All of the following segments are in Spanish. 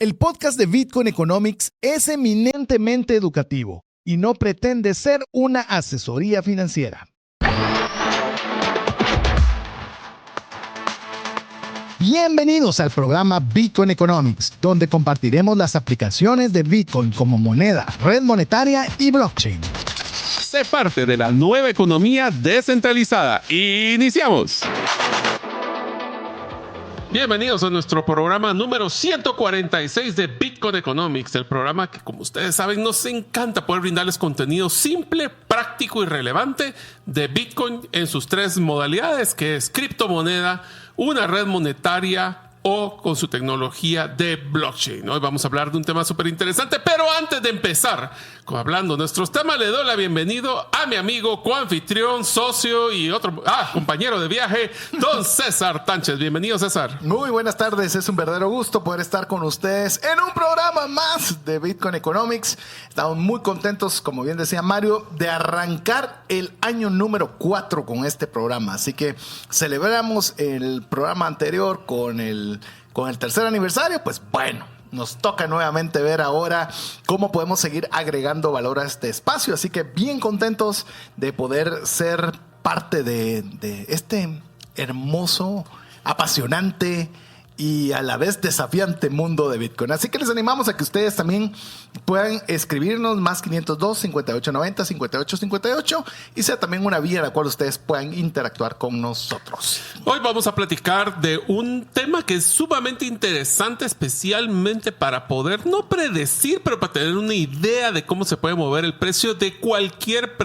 El podcast de Bitcoin Economics es eminentemente educativo y no pretende ser una asesoría financiera. Bienvenidos al programa Bitcoin Economics, donde compartiremos las aplicaciones de Bitcoin como moneda, red monetaria y blockchain. Sé parte de la nueva economía descentralizada. ¡Iniciamos! Bienvenidos a nuestro programa número 146 de Bitcoin Economics, el programa que, como ustedes saben, nos encanta poder brindarles contenido simple, práctico y relevante de Bitcoin en sus tres modalidades, que es criptomoneda, una red monetaria o con su tecnología de blockchain. Hoy vamos a hablar de un tema súper interesante, pero antes de empezar hablando de nuestros temas, le doy la bienvenida a mi amigo, coanfitrión, socio y otro compañero de viaje, don César Tánchez. Bienvenido, César. Muy buenas tardes, es un verdadero gusto poder estar con ustedes en un programa más de Bitcoin Economics. Estamos muy contentos, como bien decía Mario, de arrancar el año número 4 con este programa. Así que celebramos el programa anterior con el tercer aniversario. Pues bueno, nos toca nuevamente ver ahora cómo podemos seguir agregando valor a este espacio. Así que bien contentos de poder ser parte de este hermoso, apasionante y a la vez desafiante mundo de Bitcoin. Así que les animamos a que ustedes también puedan escribirnos más 502 5890 5858 y sea también una vía en la cual ustedes puedan interactuar con nosotros. Hoy vamos a platicar de un tema que es sumamente interesante, especialmente para poder no predecir, pero para tener una idea de cómo se puede mover el precio de cualquier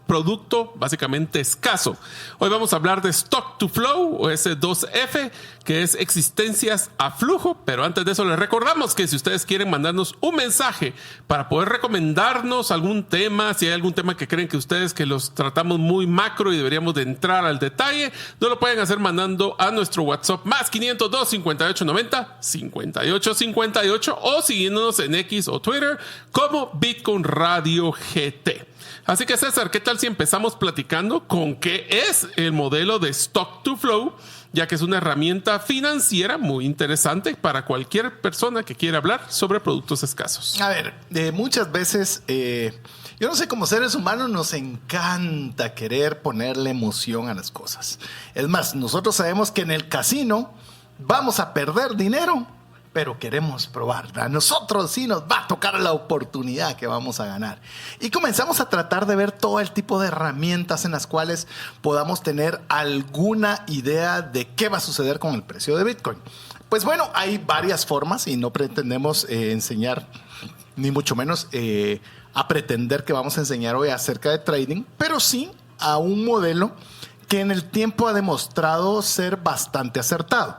producto básicamente escaso. Hoy vamos a hablar de Stock to Flow o S2F, que es existencias a flujo, pero antes de eso les recordamos que si ustedes quieren mandarnos un mensaje para poder recomendarnos algún tema, si hay algún tema que creen que ustedes que los tratamos muy macro y deberíamos de entrar al detalle, no lo pueden hacer mandando a nuestro WhatsApp más 502 5890 5858 o siguiéndonos en X o Twitter como Bitcoin Radio GT. Así que César, ¿qué tal si empezamos platicando con qué es el modelo de Stock to Flow? Ya que es una herramienta financiera muy interesante para cualquier persona que quiera hablar sobre productos escasos. A ver, muchas veces, yo no sé, como seres humanos nos encanta querer ponerle emoción a las cosas. Es más, nosotros sabemos que en el casino vamos a perder dinero, pero queremos probar. A nosotros sí nos va a tocar la oportunidad que vamos a ganar. Y comenzamos a tratar de ver todo el tipo de herramientas en las cuales podamos tener alguna idea de qué va a suceder con el precio de Bitcoin. Pues bueno, hay varias formas y no pretendemos enseñar, ni mucho menos a pretender que vamos a enseñar hoy acerca de trading, pero sí a un modelo que en el tiempo ha demostrado ser bastante acertado.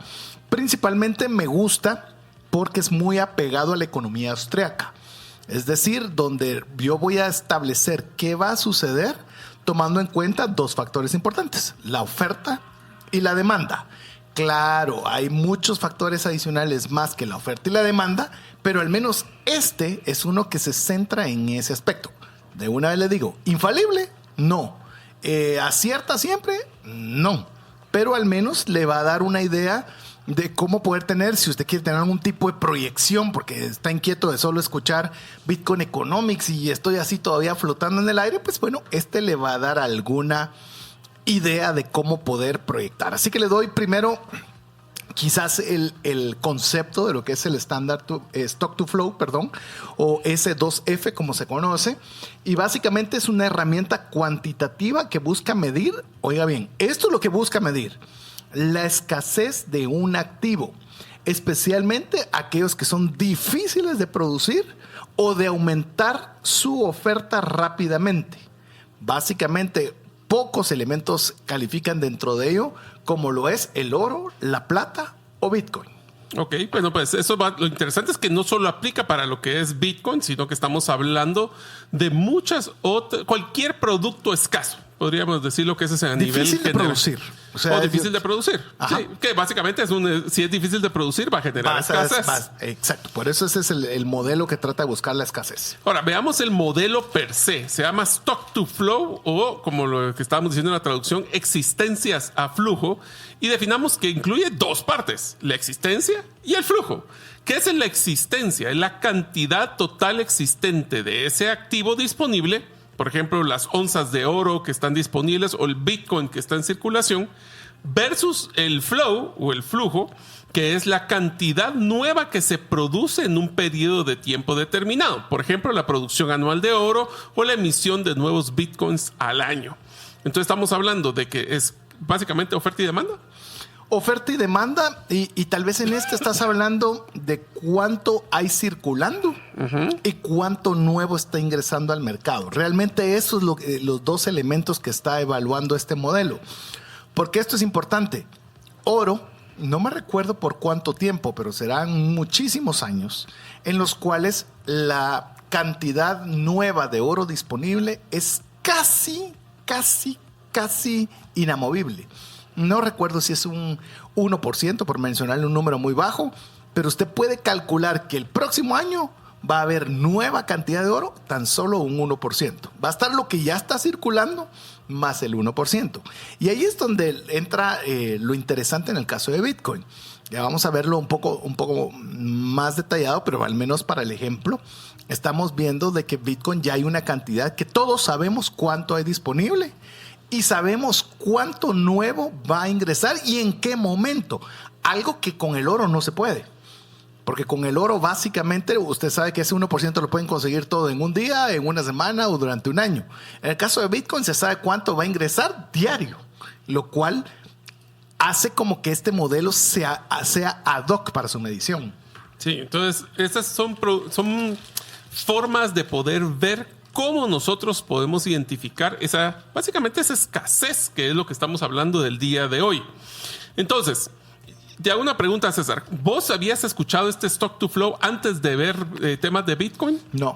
Principalmente me gusta porque es muy apegado a la economía austriaca. Es decir, donde yo voy a establecer qué va a suceder tomando en cuenta dos factores importantes: la oferta y la demanda. Claro, hay muchos factores adicionales más que la oferta y la demanda, pero al menos este es uno que se centra en ese aspecto. De una vez le digo, ¿infalible? No. ¿Acierta siempre? No. Pero al menos le va a dar una idea de cómo poder tener, si usted quiere tener algún tipo de proyección, porque está inquieto de solo escuchar Bitcoin Economics y estoy así todavía flotando en el aire, pues bueno, este le va a dar alguna idea de cómo poder proyectar. Así que le doy primero quizás el concepto de lo que es el estándar Stock to Flow, o S2F como se conoce, y básicamente es una herramienta cuantitativa que busca medir, oiga bien, esto es lo que busca medir: la escasez de un activo, especialmente aquellos que son difíciles de producir o de aumentar su oferta rápidamente. Básicamente, pocos elementos califican dentro de ello, como lo es el oro, la plata o Bitcoin. Ok, bueno, pues eso va. Lo interesante es que no solo aplica para lo que es Bitcoin, sino que estamos hablando de cualquier producto escaso. podríamos decir lo que es ese a nivel Difícil de general. producir. O difícil de producir. Sí, que básicamente si es difícil de producir, va a generar escasez. Exacto. Por eso ese es el modelo que trata de buscar la escasez. Ahora, veamos el modelo per se. Se llama stock to flow o, como lo que estábamos diciendo en la traducción, existencias a flujo. Y definamos que incluye dos partes, la existencia y el flujo. ¿Qué es la existencia? Es la cantidad total existente de ese activo disponible. Por ejemplo, las onzas de oro que están disponibles o el Bitcoin que está en circulación, versus el flow o el flujo, que es la cantidad nueva que se produce en un periodo de tiempo determinado. Por ejemplo, la producción anual de oro o la emisión de nuevos Bitcoins al año. Entonces estamos hablando de que es básicamente oferta y demanda. Oferta y demanda, y tal vez en estás hablando de cuánto hay circulando y cuánto nuevo está ingresando al mercado. Realmente esos son los dos elementos que está evaluando este modelo. Porque esto es importante. Oro, no me recuerdo por cuánto tiempo, pero serán muchísimos años en los cuales la cantidad nueva de oro disponible es casi inamovible. No recuerdo si es un 1%, por mencionarle un número muy bajo, pero usted puede calcular que el próximo año va a haber nueva cantidad de oro, tan solo un 1%. Va a estar lo que ya está circulando más el 1%. Y ahí es donde entra lo interesante en el caso de Bitcoin. Ya vamos a verlo un poco más detallado, pero al menos para el ejemplo, estamos viendo de que Bitcoin ya hay una cantidad que todos sabemos cuánto hay disponible. Y sabemos cuánto nuevo va a ingresar y en qué momento. Algo que con el oro no se puede. Porque con el oro básicamente usted sabe que ese 1% lo pueden conseguir todo en un día, en una semana o durante un año. En el caso de Bitcoin se sabe cuánto va a ingresar diario. Lo cual hace como que este modelo sea ad hoc para su medición. Sí, entonces estas son formas de poder ver cómo nosotros podemos identificar básicamente esa escasez que es lo que estamos hablando del día de hoy. Entonces, te hago una pregunta, César. ¿Vos habías escuchado este stock to flow antes de ver temas de Bitcoin? No.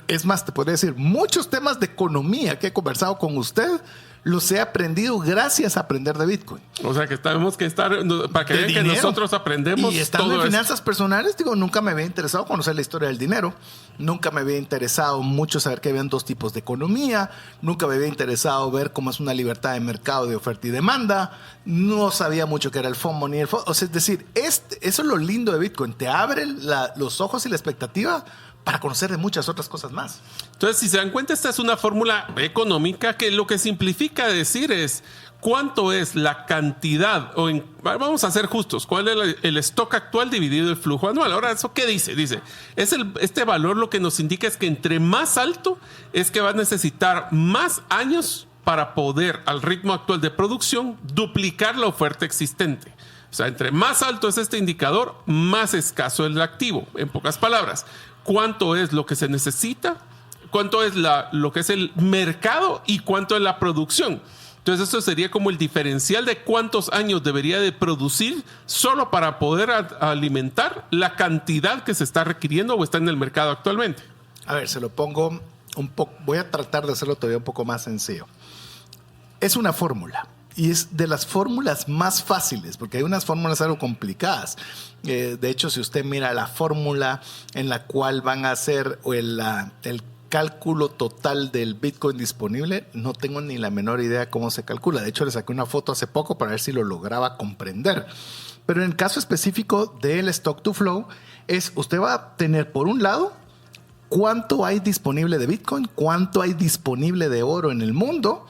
Es más, te podría decir, muchos temas de economía que he conversado con usted los he aprendido gracias a aprender de Bitcoin. O sea que tenemos que estar para que vean que nosotros aprendemos. Y estando en finanzas personales, nunca me había interesado conocer la historia del dinero. Nunca me había interesado mucho saber que habían dos tipos de economía. Nunca me había interesado ver cómo es una libertad de mercado de oferta y demanda. No sabía mucho qué era el FOMO ni el FOMO. O sea, es decir, eso es lo lindo de Bitcoin. Te abre los ojos y la expectativa para conocer de muchas otras cosas más. Entonces, si se dan cuenta, esta es una fórmula económica que lo que simplifica decir es cuánto es la cantidad, vamos a ser justos, cuál es el stock actual dividido el flujo anual. Ahora, ¿eso qué dice? Dice, este valor lo que nos indica es que entre más alto es que va a necesitar más años para poder, al ritmo actual de producción, duplicar la oferta existente. O sea, entre más alto es este indicador, más escaso es el activo. En pocas palabras, ¿cuánto es lo que se necesita? ¿Cuánto es lo que es el mercado? ¿Y cuánto es la producción? Entonces, esto sería como el diferencial de cuántos años debería de producir solo para poder alimentar la cantidad que se está requiriendo o está en el mercado actualmente. A ver, se lo pongo un poco. Voy a tratar de hacerlo todavía un poco más sencillo. Es una fórmula. Y es de las fórmulas más fáciles, porque hay unas fórmulas algo complicadas. De hecho, si usted mira la fórmula en la cual van a hacer el cálculo total del Bitcoin disponible, no tengo ni la menor idea cómo se calcula. De hecho, le saqué una foto hace poco para ver si lo lograba comprender. Pero en el caso específico del stock to flow, usted va a tener, por un lado, cuánto hay disponible de Bitcoin, cuánto hay disponible de oro en el mundo,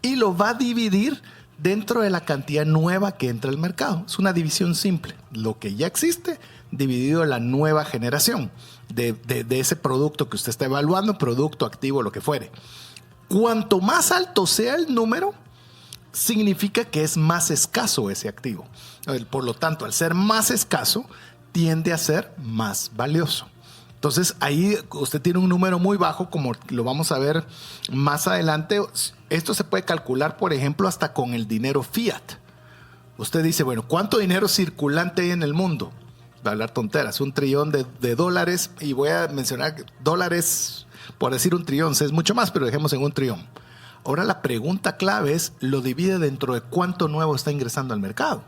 y lo va a dividir dentro de la cantidad nueva que entra al mercado. Es una división simple. Lo que ya existe dividido en la nueva generación de ese producto que usted está evaluando, producto, activo, lo que fuere. Cuanto más alto sea el número, significa que es más escaso ese activo. Por lo tanto, al ser más escaso, tiende a ser más valioso. Entonces, ahí usted tiene un número muy bajo, como lo vamos a ver más adelante. Esto se puede calcular, por ejemplo, hasta con el dinero fiat. Usted dice, bueno, ¿cuánto dinero circulante hay en el mundo? Va a hablar tonteras, 1 trillón de dólares. Y voy a mencionar dólares, por decir 1 trillón, es mucho más, pero dejemos en 1 trillón. Ahora la pregunta clave es, lo divide dentro de cuánto nuevo está ingresando al mercado.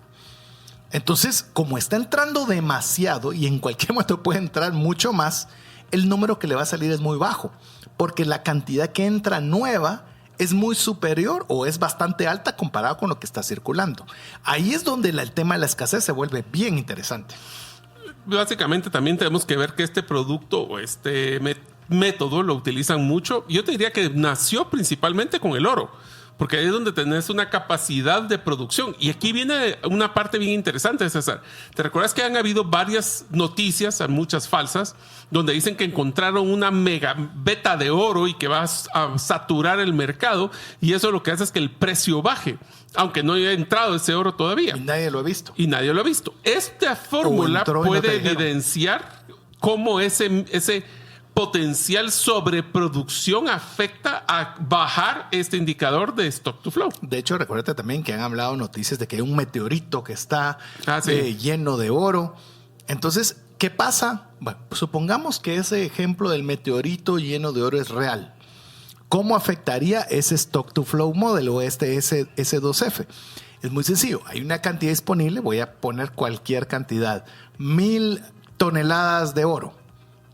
Entonces, como está entrando demasiado y en cualquier momento puede entrar mucho más, el número que le va a salir es muy bajo, porque la cantidad que entra nueva es muy superior o es bastante alta comparado con lo que está circulando. Ahí es donde el tema de la escasez se vuelve bien interesante. Básicamente también tenemos que ver que este producto o este método lo utilizan mucho. Yo te diría que nació principalmente con el oro, porque ahí es donde tenés una capacidad de producción. Y aquí viene una parte bien interesante, César. ¿Te recuerdas que han habido varias noticias, muchas falsas, donde dicen que encontraron una mega beta de oro y que va a saturar el mercado? Y eso lo que hace es que el precio baje, aunque no haya entrado ese oro todavía. Y nadie lo ha visto. Esta fórmula puede evidenciar cómo ese potencial sobreproducción afecta a bajar este indicador de stock to flow. De hecho, recuérdate también que han hablado noticias de que hay un meteorito que está sí, lleno de oro. Entonces, ¿qué pasa? Bueno, pues supongamos que ese ejemplo del meteorito lleno de oro es real. ¿Cómo afectaría ese stock to flow model o este S2F? Es muy sencillo. Hay una cantidad disponible, voy a poner cualquier cantidad, 1,000 toneladas de oro.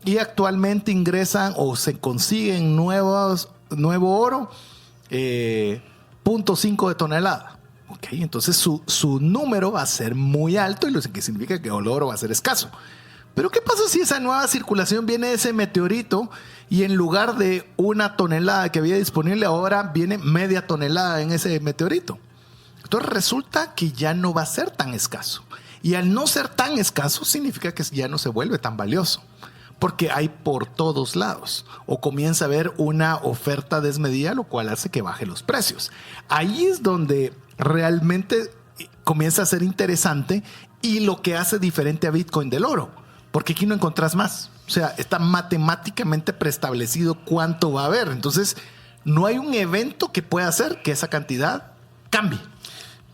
Y actualmente ingresan o se consiguen nuevo oro, 0.5 de tonelada. Okay, entonces su número va a ser muy alto y lo que significa que el oro va a ser escaso. Pero ¿qué pasa si esa nueva circulación viene de ese meteorito y en lugar de 1 tonelada que había disponible, ahora viene media tonelada en ese meteorito? Entonces resulta que ya no va a ser tan escaso. Y al no ser tan escaso significa que ya no se vuelve tan valioso, porque hay por todos lados, o comienza a haber una oferta desmedida, lo cual hace que baje los precios. Ahí es donde realmente comienza a ser interesante y lo que hace diferente a Bitcoin del oro, porque aquí no encontrás más. O sea, está matemáticamente preestablecido cuánto va a haber. Entonces, no hay un evento que pueda hacer que esa cantidad cambie.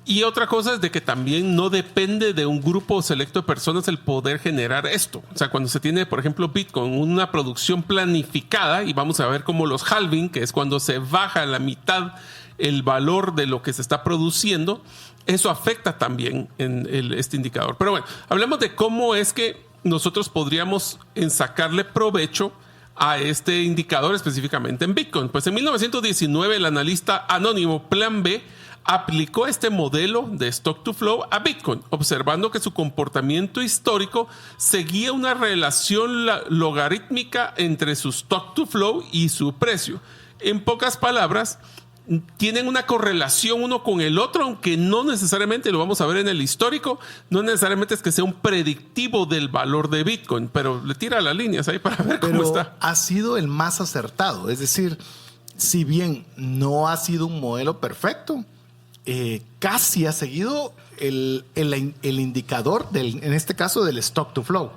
Y otra cosa es de que también no depende de un grupo selecto de personas el poder generar esto. O sea, cuando se tiene, por ejemplo, Bitcoin, una producción planificada, y vamos a ver cómo los halving, que es cuando se baja a la mitad el valor de lo que se está produciendo, eso afecta también en este indicador. Pero bueno, hablemos de cómo es que nosotros podríamos sacarle provecho a este indicador específicamente en Bitcoin. Pues en 1919 el analista anónimo Plan B aplicó este modelo de stock to flow a Bitcoin, observando que su comportamiento histórico seguía una relación logarítmica entre su stock to flow y su precio. En pocas palabras, tienen una correlación uno con el otro, aunque no necesariamente, lo vamos a ver en el histórico, no necesariamente es que sea un predictivo del valor de Bitcoin, pero le tira las líneas ahí para ver cómo está. Ha sido el más acertado, es decir, si bien no ha sido un modelo perfecto, casi ha seguido el indicador, en este caso, del stock to flow.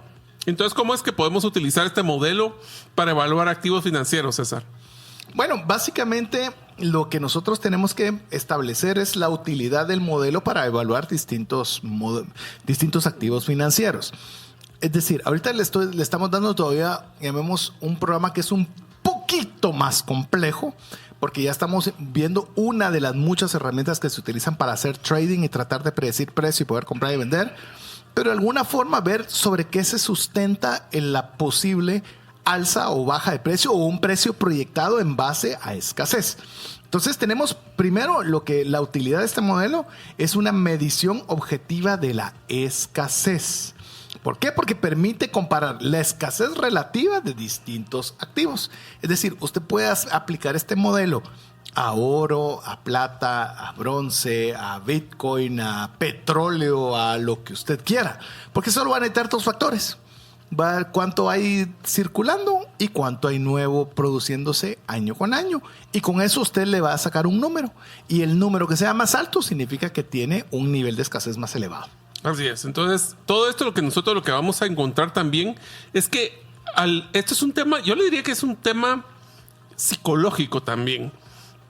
Entonces, ¿cómo es que podemos utilizar este modelo para evaluar activos financieros, César? Bueno, básicamente lo que nosotros tenemos que establecer es la utilidad del modelo para evaluar distintos activos financieros. Es decir, ahorita le estamos dando todavía, llamemos, un programa que es un poquito más complejo, porque ya estamos viendo una de las muchas herramientas que se utilizan para hacer trading y tratar de predecir precio y poder comprar y vender, pero de alguna forma ver sobre qué se sustenta en la posible alza o baja de precio o un precio proyectado en base a escasez. Entonces tenemos primero la utilidad de este modelo es una medición objetiva de la escasez. ¿Por qué? Porque permite comparar la escasez relativa de distintos activos. Es decir, usted puede aplicar este modelo a oro, a plata, a bronce, a Bitcoin, a petróleo, a lo que usted quiera. Porque solo van a necesitar 2 factores. Va a ver cuánto hay circulando y cuánto hay nuevo produciéndose año con año. Y con eso usted le va a sacar un número. Y el número que sea más alto significa que tiene un nivel de escasez más elevado. Así es. Entonces, todo esto lo que vamos a encontrar también es que esto es un tema, yo le diría que es un tema psicológico también.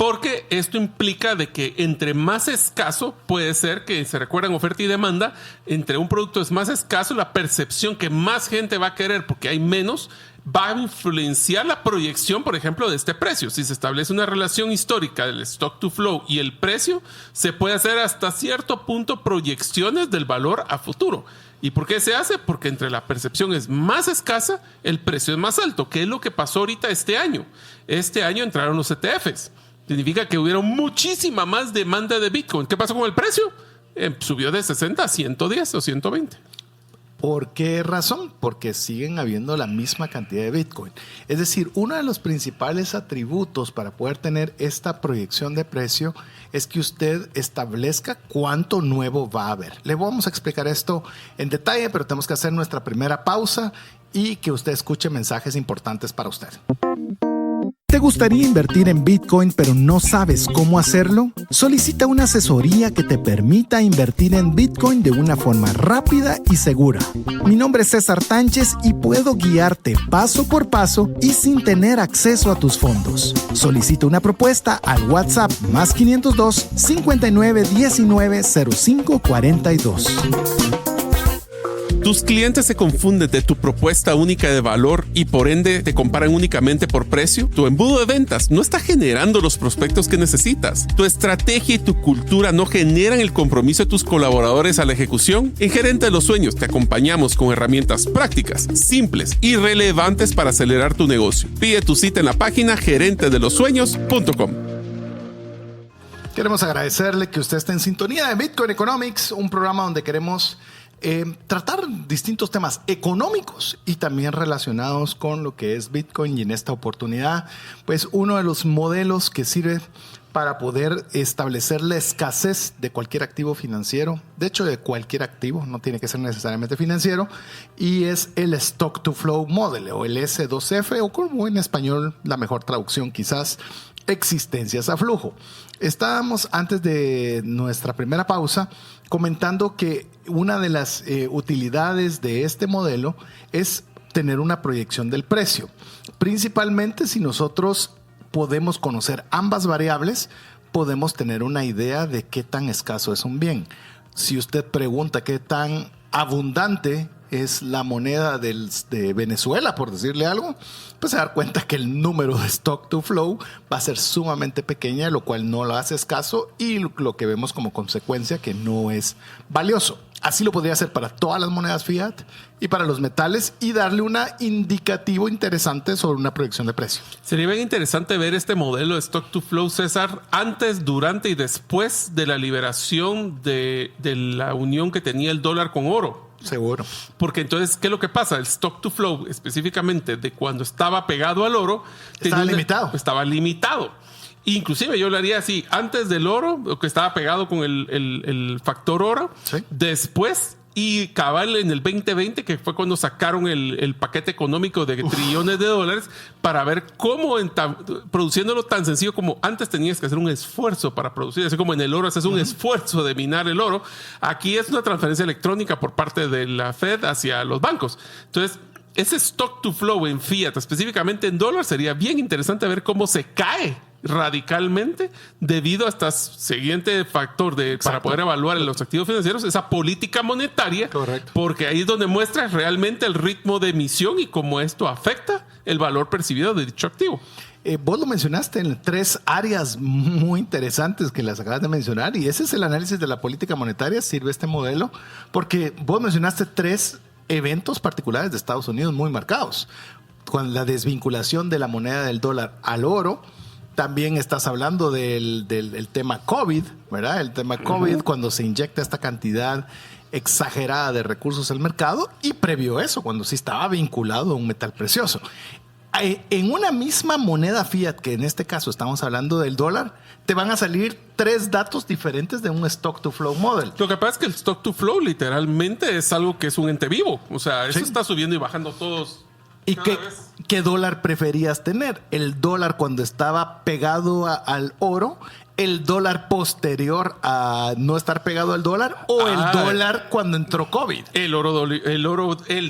Porque esto implica de que entre más escaso, puede ser que se recuerdan oferta y demanda, entre un producto es más escaso, la percepción que más gente va a querer porque hay menos, va a influenciar la proyección, por ejemplo, de este precio. Si se establece una relación histórica del stock to flow y el precio, se puede hacer hasta cierto punto proyecciones del valor a futuro. ¿Y por qué se hace? Porque entre la percepción es más escasa, el precio es más alto, que es lo que pasó ahorita este año. Este año entraron los ETFs. Significa que hubieron muchísima más demanda de Bitcoin. ¿Qué pasó con el precio? Subió de 60 a 110 o 120. ¿Por qué razón? Porque siguen habiendo la misma cantidad de Bitcoin. Es decir, uno de los principales atributos para poder tener esta proyección de precio es que usted establezca cuánto nuevo va a haber. Le vamos a explicar esto en detalle, pero tenemos que hacer nuestra primera pausa y que usted escuche mensajes importantes para usted. ¿Te gustaría invertir en Bitcoin pero no sabes cómo hacerlo? Solicita una asesoría que te permita invertir en Bitcoin de una forma rápida y segura. Mi nombre es César Tánchez y puedo guiarte paso por paso y sin tener acceso a tus fondos. Solicita una propuesta al WhatsApp más 502 59 19 05 42. Tus clientes se confunden de tu propuesta única de valor y por ende te comparan únicamente por precio. Tu embudo de ventas no está generando los prospectos que necesitas. Tu estrategia y tu cultura no generan el compromiso de tus colaboradores a la ejecución. En Gerente de los Sueños te acompañamos con herramientas prácticas, simples y relevantes para acelerar tu negocio. Pide tu cita en la página gerentedelosueños.com. Queremos agradecerle que usted esté en sintonía de Bitcoin Economics, un programa donde queremos tratar distintos temas económicos y también relacionados con lo que es Bitcoin. Y en esta oportunidad, pues uno de los modelos que sirve para poder establecer la escasez de cualquier activo financiero, de hecho de cualquier activo, no tiene que ser necesariamente financiero, y es el Stock to Flow Model o el S2F, o como en español la mejor traducción quizás, existencias a flujo. Estábamos antes de nuestra primera pausa comentando que una de las utilidades de este modelo es tener una proyección del precio. Principalmente si nosotros podemos conocer ambas variables, podemos tener una idea de qué tan escaso es un bien. Si usted pregunta qué tan abundante es la moneda de Venezuela, por decirle algo, pues se da cuenta que el número de stock to flow va a ser sumamente pequeña, lo cual no lo hace escaso y lo que vemos como consecuencia que no es valioso. Así lo podría hacer para todas las monedas fiat y para los metales y darle un indicativo interesante sobre una proyección de precio. Sería bien interesante ver este modelo de stock to flow, César, antes, durante y después de la liberación de la unión que tenía el dólar con oro. Seguro. Porque entonces, ¿qué es lo que pasa? El stock to flow, específicamente de cuando estaba pegado al oro, estaba limitado. Inclusive yo lo haría así, antes del oro, que estaba pegado con el factor oro, ¿sí? Después y cabal en el 2020, que fue cuando sacaron el paquete económico de trillones de dólares para ver cómo produciéndolo tan sencillo como antes tenías que hacer un esfuerzo para producir, así como en el oro haces un esfuerzo de minar el oro, aquí es una transferencia electrónica por parte de la Fed hacia los bancos. Entonces, ese stock to flow en fiat, específicamente en dólar, sería bien interesante ver cómo se cae radicalmente debido a este siguiente factor para poder evaluar los activos financieros, esa política monetaria. Correcto. Porque ahí es donde muestra realmente el ritmo de emisión y cómo esto afecta el valor percibido de dicho activo. Vos lo mencionaste en 3 áreas muy interesantes que las acabas de mencionar, y ese es el análisis de la política monetaria. Sirve este modelo porque vos mencionaste 3 eventos particulares de Estados Unidos muy marcados, con la desvinculación de la moneda del dólar al oro. También estás hablando del tema COVID, ¿verdad? El tema COVID, cuando se inyecta esta cantidad exagerada de recursos al mercado, y previo a eso, cuando sí estaba vinculado a un metal precioso. En una misma moneda fiat, que en este caso estamos hablando del dólar, te van a salir 3 datos diferentes de un stock to flow model. Lo que pasa es que el stock to flow literalmente es algo que es un ente vivo. O sea, eso está subiendo y bajando todos. ¿Y qué dólar preferías tener? ¿El dólar cuando estaba pegado al oro el dólar posterior a no estar pegado al dólar o el dólar cuando entró COVID. El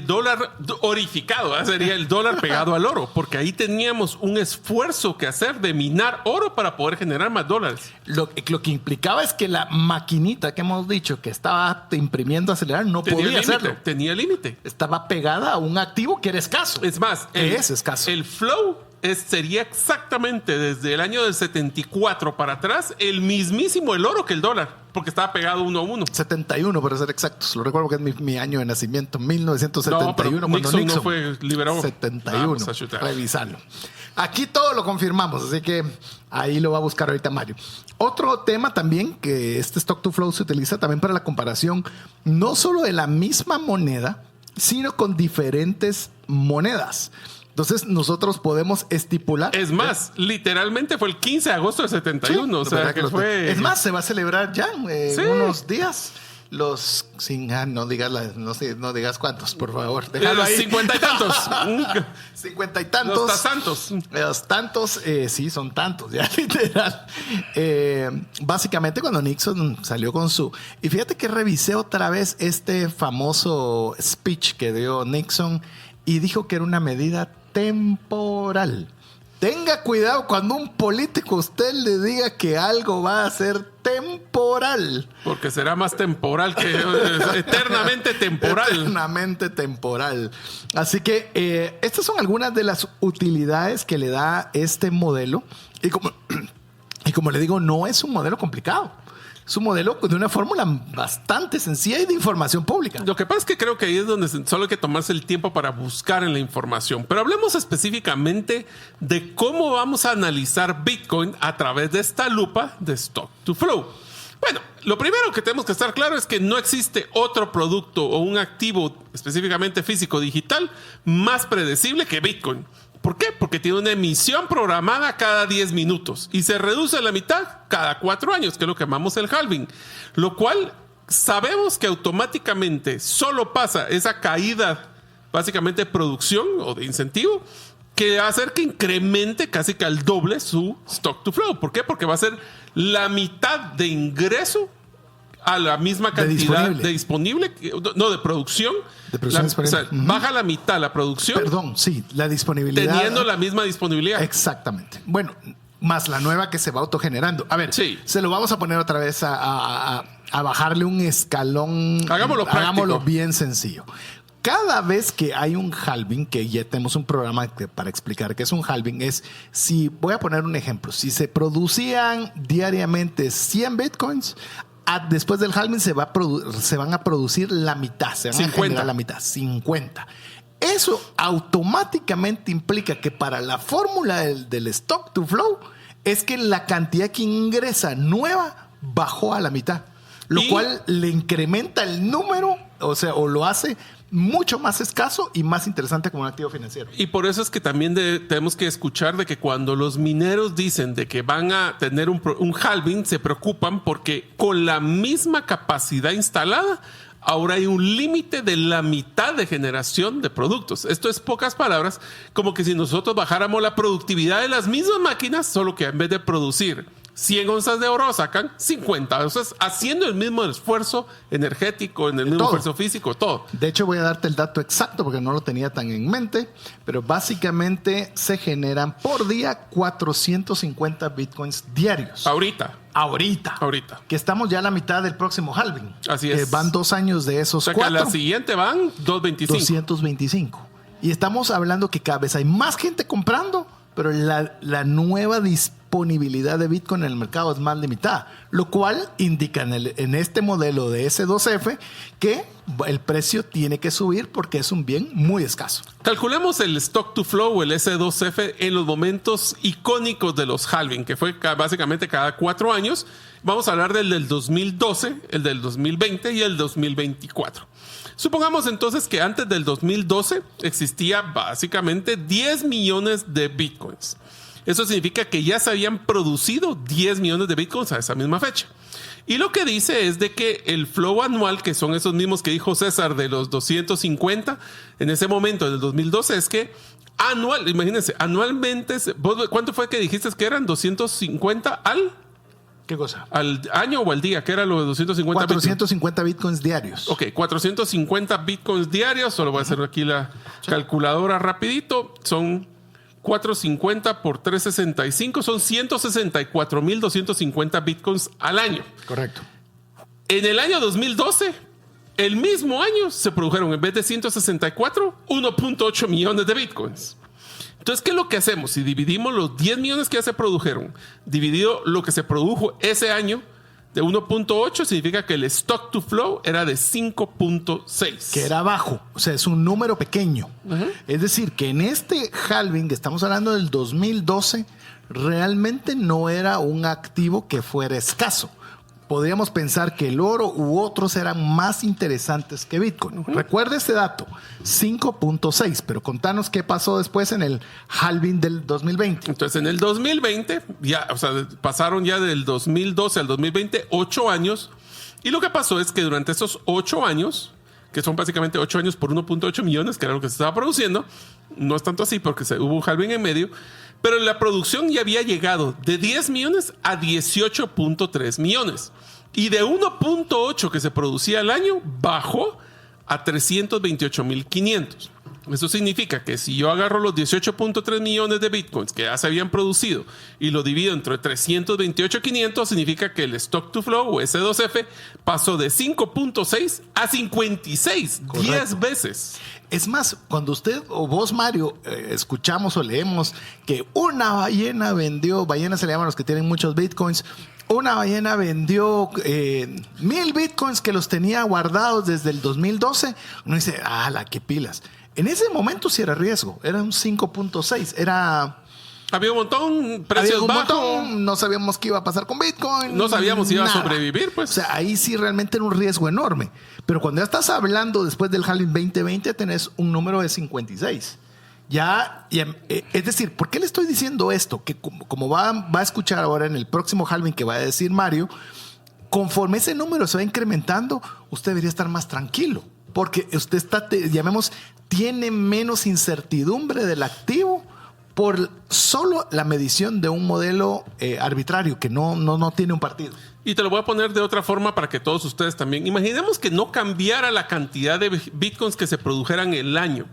dólar orificado, sería el dólar pegado al oro, porque ahí teníamos un esfuerzo que hacer de minar oro para poder generar más dólares. Lo que implicaba es que la maquinita que hemos dicho que estaba imprimiendo acelerar no podía hacerlo. Tenía límite. Estaba pegada a un activo que era escaso. Es más, es escaso. El flow sería exactamente desde el año del 74 para atrás el mismísimo el oro que el dólar, porque estaba pegado 1 a 1. 71 para ser exactos. Lo recuerdo que es mi año de nacimiento, 1971, no, cuando Nixon no fue liberado. 71. Revisarlo. Aquí todo lo confirmamos, así que ahí lo va a buscar ahorita Mario. Otro tema también, que este stock to flow se utiliza también para la comparación no solo de la misma moneda, sino con diferentes monedas. Entonces nosotros podemos estipular. Es más, literalmente fue el 15 de agosto del 71. Sí, o sea, que fue. Es más, se va a celebrar ya en unos días. Los no digas cuántos, por favor. Los 50 y tantos. 50 y tantos. Los tantos, sí, son tantos, ya literal. Básicamente cuando Nixon salió con su... Y fíjate que revisé otra vez este famoso speech que dio Nixon y dijo que era una medida temporal. Tenga cuidado cuando un político a usted le diga que algo va a ser temporal. Porque será más temporal que eternamente temporal. Eternamente temporal. Así que estas son algunas de las utilidades que le da este modelo. Y como le digo, no es un modelo complicado. Es un modelo de una fórmula bastante sencilla y de información pública. Lo que pasa es que creo que ahí es donde solo hay que tomarse el tiempo para buscar en la información. Pero hablemos específicamente de cómo vamos a analizar Bitcoin a través de esta lupa de Stock to Flow. Bueno, lo primero que tenemos que estar claro es que no existe otro producto o un activo específicamente físico digital más predecible que Bitcoin. ¿Por qué? Porque tiene una emisión programada cada 10 minutos y se reduce a la mitad cada 4 años, que es lo que llamamos el halving. Lo cual sabemos que automáticamente solo pasa esa caída básicamente de producción o de incentivo que va a hacer que incremente casi que al doble su stock to flow. ¿Por qué? Porque va a ser la mitad de ingreso a la misma cantidad de disponible, no, de producción. De producción disponible. O sea, baja la mitad la producción. Perdón, sí, la disponibilidad. Teniendo la misma disponibilidad. Exactamente. Bueno, más la nueva que se va autogenerando. A ver, sí. Se lo vamos a poner otra vez a bajarle un escalón. Hagámoslo bien sencillo. Cada vez que hay un halving, que ya tenemos un programa para explicar qué es un halving, es si, voy a poner un ejemplo, si se producían diariamente 100 bitcoins, después del halving se van a producir la mitad, se van 50. A generar la mitad, 50. Eso automáticamente implica que para la fórmula del stock to flow es que la cantidad que ingresa nueva bajó a la mitad, lo cual le incrementa el número, o lo hace mucho más escaso y más interesante como un activo financiero. Y por eso es que también tenemos que escuchar de que cuando los mineros dicen de que van a tener un halving, se preocupan porque con la misma capacidad instalada, ahora hay un límite de la mitad de generación de productos. Esto es pocas palabras, como que si nosotros bajáramos la productividad de las mismas máquinas, solo que en vez de producir 100 onzas de oro sacan 50. Entonces, haciendo el mismo esfuerzo energético, en el mismo esfuerzo físico, todo. De hecho, voy a darte el dato exacto porque no lo tenía tan en mente, pero básicamente se generan por día 450 bitcoins diarios. Ahorita. Que estamos ya a la mitad del próximo halving. Así es. Van 2 años de esos 4. Que a la siguiente van 225. Y estamos hablando que cada vez hay más gente comprando, pero la nueva disponibilidad de Bitcoin en el mercado es más limitada, lo cual indica en este modelo de S2F que el precio tiene que subir porque es un bien muy escaso. Calculemos el stock to flow o el S2F en los momentos icónicos de los halving, que fue básicamente cada 4 años. Vamos a hablar del 2012, el del 2020 y el 2024. Supongamos entonces que antes del 2012 existía básicamente 10 millones de bitcoins. Eso significa que ya se habían producido 10 millones de bitcoins a esa misma fecha. Y lo que dice es de que el flow anual, que son esos mismos que dijo César de los 250 en ese momento, en el 2012, es que imagínense, anualmente, ¿cuánto fue que dijiste que eran? 250 al ¿Qué cosa? ¿Al año o al día? ¿Qué era lo de 250 450 bitcoins diarios. Ok, 450 bitcoins diarios. Solo voy a hacer aquí la calculadora rapidito. Son 450 por 365. Son 164,250 bitcoins al año. Correcto. En el año 2012, el mismo año, se produjeron en vez de 164, 1.8 millones de bitcoins. Entonces, ¿qué es lo que hacemos? Si dividimos los 10 millones que ya se produjeron, dividido lo que se produjo ese año de 1.8, significa que el stock to flow era de 5.6. Que era bajo, o sea, es un número pequeño. Es decir, que en este halving, que estamos hablando del 2012, realmente no era un activo que fuera escaso. Podríamos pensar que el oro u otros eran más interesantes que Bitcoin. Recuerda este dato, 5.6, pero contanos qué pasó después en el halving del 2020. Entonces, en el 2020, ya, o sea, pasaron ya del 2012 al 2020 8 años. Y lo que pasó es que durante esos 8 años, que son básicamente 8 años por 1.8 millones, que era lo que se estaba produciendo, no es tanto así porque hubo un halving en medio, pero la producción ya había llegado de 10 millones a 18.3 millones. Y de 1.8 que se producía al año, bajó a 328,500. Eso significa que si yo agarro los 18.3 millones de bitcoins que ya se habían producido y lo divido entre 328,500, significa que el stock to flow o S2F pasó de 5.6 a 56, correcto, 10 veces. Es más, cuando usted o vos, Mario, escuchamos o leemos que una ballena vendió, ballenas se le llaman los que tienen muchos bitcoins, una ballena vendió 1,000 bitcoins que los tenía guardados desde el 2012, uno dice, qué pilas. En ese momento sí era riesgo, era un 5.6, había un montón, precios bajos. No sabíamos qué iba a pasar con Bitcoin. No sabíamos si iba a sobrevivir, pues. O sea, ahí sí realmente era un riesgo enorme. Pero cuando ya estás hablando después del halving 2020, tenés un número de 56. Es decir, ¿por qué le estoy diciendo esto? Que como va a escuchar ahora en el próximo halving que va a decir Mario, conforme ese número se va incrementando, usted debería estar más tranquilo. Porque usted tiene menos incertidumbre del activo por solo la medición de un modelo arbitrario que no tiene un partido. Y te lo voy a poner de otra forma para que todos ustedes también. Imaginemos que no cambiara la cantidad de bitcoins que se produjeran el año.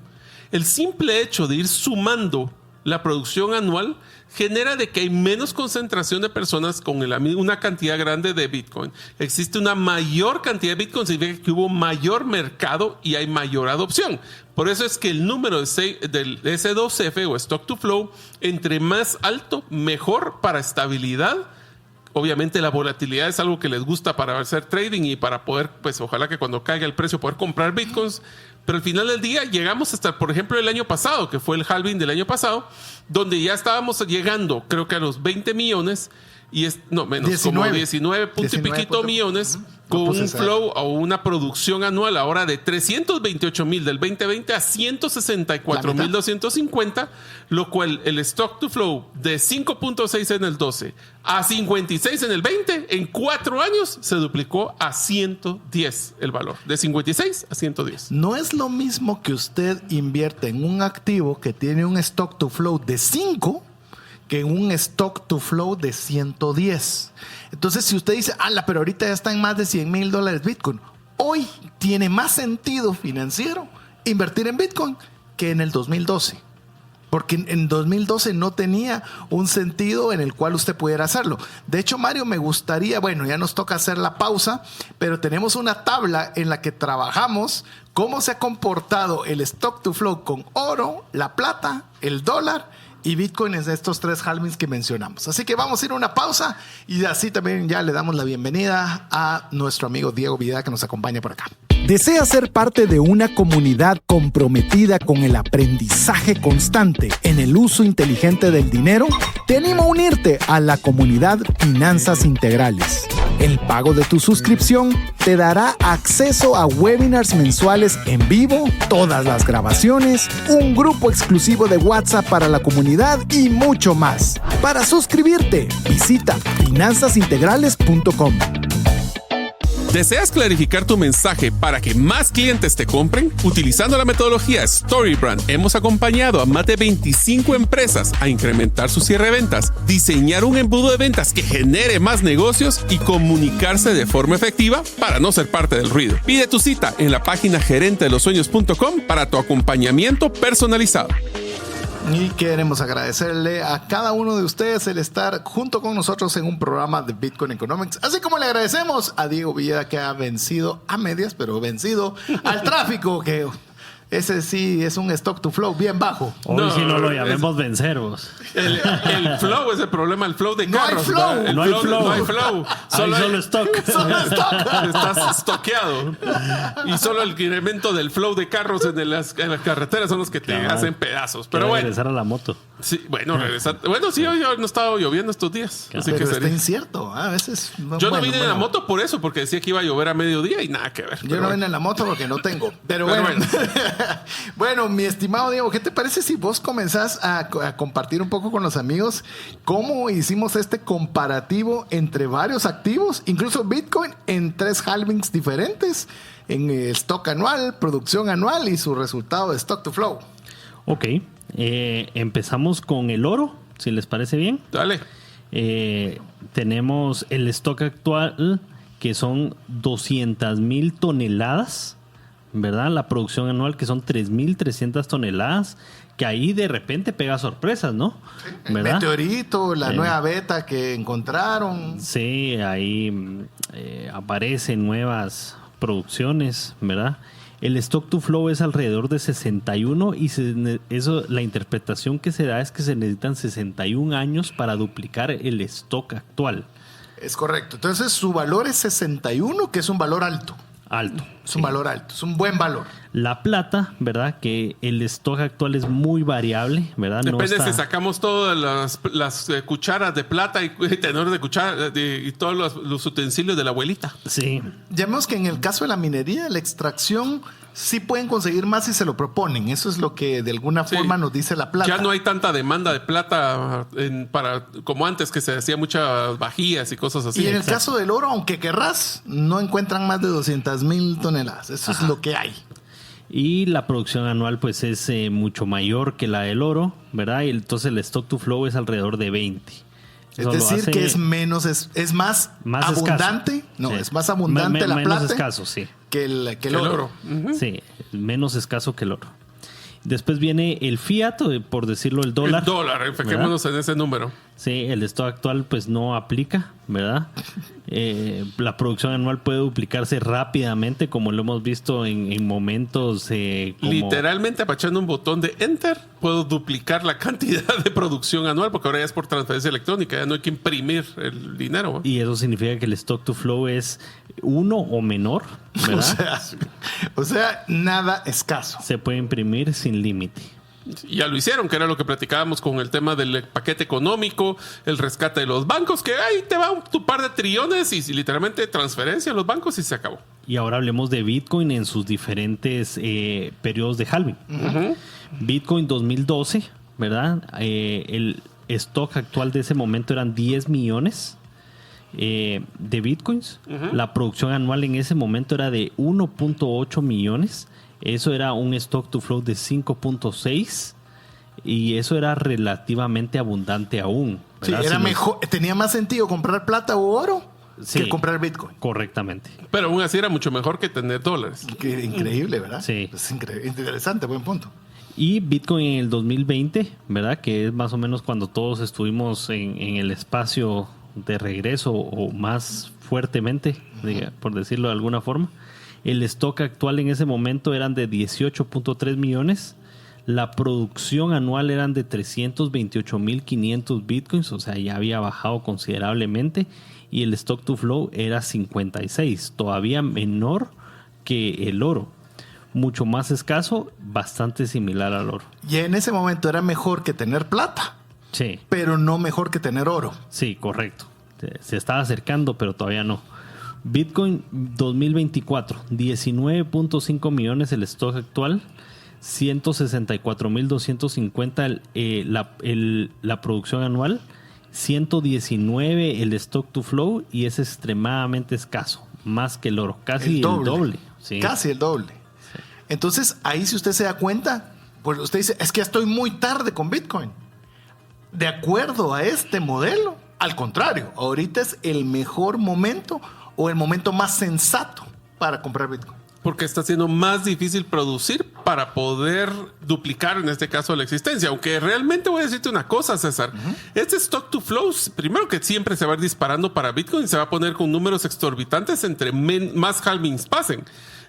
El simple hecho de ir sumando la producción anual genera de que hay menos concentración de personas con una cantidad grande de Bitcoin. Existe una mayor cantidad de Bitcoin, significa que hubo mayor mercado y hay mayor adopción. Por eso es que el número del S2F o Stock to Flow, entre más alto, mejor para estabilidad. Obviamente la volatilidad es algo que les gusta para hacer trading y para poder, pues ojalá que cuando caiga el precio poder comprar Bitcoins. Pero al final del día llegamos hasta, por ejemplo, el año pasado, que fue el halving del año pasado, donde ya estábamos llegando, creo que a los 20 millones, como 19 punto y piquito millones, con un flow o una producción anual ahora de 328,000 del 2020 a 164,250, lo cual el stock to flow de 5.6 en el 12 a 56 en el 20, en 4 años se duplicó a 110 el valor, de 56 a 110. No es lo mismo que usted invierte en un activo que tiene un stock to flow de 5 que un stock to flow de 110. Entonces, si usted dice, pero ahorita ya están más de $100,000 Bitcoin, hoy tiene más sentido financiero invertir en Bitcoin que en el 2012. Porque en 2012 no tenía un sentido en el cual usted pudiera hacerlo. De hecho, Mario, me gustaría, ya nos toca hacer la pausa, pero tenemos una tabla en la que trabajamos cómo se ha comportado el stock to flow con oro, la plata, el dólar y Bitcoin en estos 3 halvings que mencionamos. Así que vamos a ir a una pausa y así también ya le damos la bienvenida a nuestro amigo Diego Vidal que nos acompaña por acá. ¿Desea ser parte de una comunidad comprometida con el aprendizaje constante en el uso inteligente del dinero? Te animo a unirte a la comunidad Finanzas Integrales. El pago de tu suscripción te dará acceso a webinars mensuales en vivo, todas las grabaciones, un grupo exclusivo de WhatsApp para la comunidad y mucho más. Para suscribirte, visita finanzasintegrales.com. ¿Deseas clarificar tu mensaje para que más clientes te compren? Utilizando la metodología StoryBrand, hemos acompañado a más de 25 empresas a incrementar su cierre de ventas, diseñar un embudo de ventas que genere más negocios y comunicarse de forma efectiva para no ser parte del ruido. Pide tu cita en la página gerentedelosueños.com para tu acompañamiento personalizado. Y queremos agradecerle a cada uno de ustedes el estar junto con nosotros en un programa de Bitcoin Economics. Así como le agradecemos a Diego Villeda, que ha vencido a medias, pero vencido al tráfico, que ese sí es un stock to flow bien bajo. Hoy si no lo llamemos vencer, vos. El flow es el problema, el flow de No hay carros. flow. ¿verdad? No hay flow. No hay flow. Solo stock. Solo stock. Estás estoqueado. Y solo el incremento del flow de carros en las carreteras son los que te Cabal. hacen pedazos. Quiero Pero bueno. regresar a la moto. Sí, bueno, regresar. Bueno, sí, hoy no ha estado lloviendo estos días. Así que Pero está sería. incierto. A veces. Yo no vine en la moto por eso, porque decía que iba a llover a mediodía y nada que ver. Yo Pero no bueno. vine en la moto porque no tengo. Pero Pero bueno. Bueno, mi estimado Diego, ¿qué te parece si vos comenzás a compartir un poco con los amigos cómo hicimos este comparativo entre varios activos, incluso Bitcoin, en 3 halvings diferentes, en stock anual, producción anual y su resultado de stock to flow? Ok. Empezamos con el oro, si les parece bien. Dale. Tenemos el stock actual, que son 200,000 toneladas, ¿verdad? La producción anual, que son 3,300 toneladas, que ahí de repente pega sorpresas, ¿no? El ¿verdad? meteorito, la nueva beta que encontraron. Sí, ahí aparecen nuevas producciones, ¿verdad? El stock to flow es alrededor de 61 y la interpretación que se da es que se necesitan 61 años para duplicar el stock actual. Es correcto. Entonces su valor es 61, que es un valor alto. Alto. Es un valor alto, es un buen valor. La plata, ¿verdad? Que el stock actual es muy variable, ¿verdad? Depende si sacamos todas las cucharas de plata y tenedores de cuchara y todos los utensilios de la abuelita. Sí, Llamemos que en el caso de la minería, la extracción, sí pueden conseguir más si se lo proponen. Eso es lo que de alguna Sí. forma nos dice la plata. Ya no hay tanta demanda de plata como antes, que se hacía muchas vajillas y cosas así. Y en el exacto. caso del oro, aunque querrás, no encuentran más de 200,000 toneladas. Eso es lo que hay. y la producción anual pues es mucho mayor que la del oro, ¿verdad? Y entonces el stock to flow es alrededor de 20. Es Eso lo decir, hace que es menos, es más abundante. escaso. No, Sí. es más abundante la menos plata escaso, sí. que el oro. Ujú. Sí, menos escaso que el oro. Después viene el fiat, por decirlo, el dólar. El dólar, enfijémonos en ese número. Sí, el stock actual pues no aplica, ¿verdad? La producción anual puede duplicarse rápidamente, como lo hemos visto en momentos como... Literalmente, apachando un botón de Enter, puedo duplicar la cantidad de producción anual, porque ahora ya es por transferencia electrónica, ya no hay que imprimir el dinero. ¿no? Y eso significa que el stock to flow es 1 o menor, ¿verdad? O sea, nada escaso. Se puede imprimir sin límite. Y ya lo hicieron, que era lo que platicábamos con el tema del paquete económico, el rescate de los bancos, que ahí te va tu par de trillones y literalmente transferencia a los bancos y se acabó. Y ahora hablemos de Bitcoin en sus diferentes periodos de halving. Bitcoin 2012, ¿verdad? El stock actual de ese momento eran 10 millones de Bitcoins. La producción anual en ese momento era de 1.8 millones. Eso era un stock to flow de 5.6 y eso era relativamente abundante aún. Sí, ¿verdad? era Si nos- mejor, tenía más sentido comprar plata o oro Sí. que comprar Bitcoin. Correctamente. Pero aún así era mucho mejor que tener dólares. Qué increíble, ¿verdad? Sí. Es interesante, buen punto. Y Bitcoin en el 2020, ¿verdad? Que es más o menos cuando todos estuvimos en el espacio de regreso o más fuertemente, por decirlo de alguna forma. El stock actual en ese momento eran de 18.3 millones. La producción anual eran de 328,500 bitcoins, o sea, ya había bajado considerablemente. Y el stock to flow era 56, todavía menor que el oro. Mucho más escaso, bastante similar al oro. Y en ese momento era mejor que tener plata, Sí, pero no mejor que tener oro. sí, correcto. Se estaba acercando, pero todavía no. Bitcoin 2024, 19.5 millones el stock actual, 164,250 la producción anual, 119 el stock to flow y es extremadamente escaso. más que el oro, casi el doble. Sí. Casi el doble. Sí. Entonces, ahí si usted se da cuenta, pues usted dice, es que ya estoy muy tarde con Bitcoin. De acuerdo a este modelo, al contrario, ahorita es el mejor momento o el momento más sensato para comprar Bitcoin. Porque está siendo más difícil producir para poder duplicar, en este caso, la existencia. Aunque realmente voy a decirte una cosa, César. Este stock to flow, primero que siempre se va a ir disparando para Bitcoin, se va a poner con números exorbitantes entre más halvings pasen.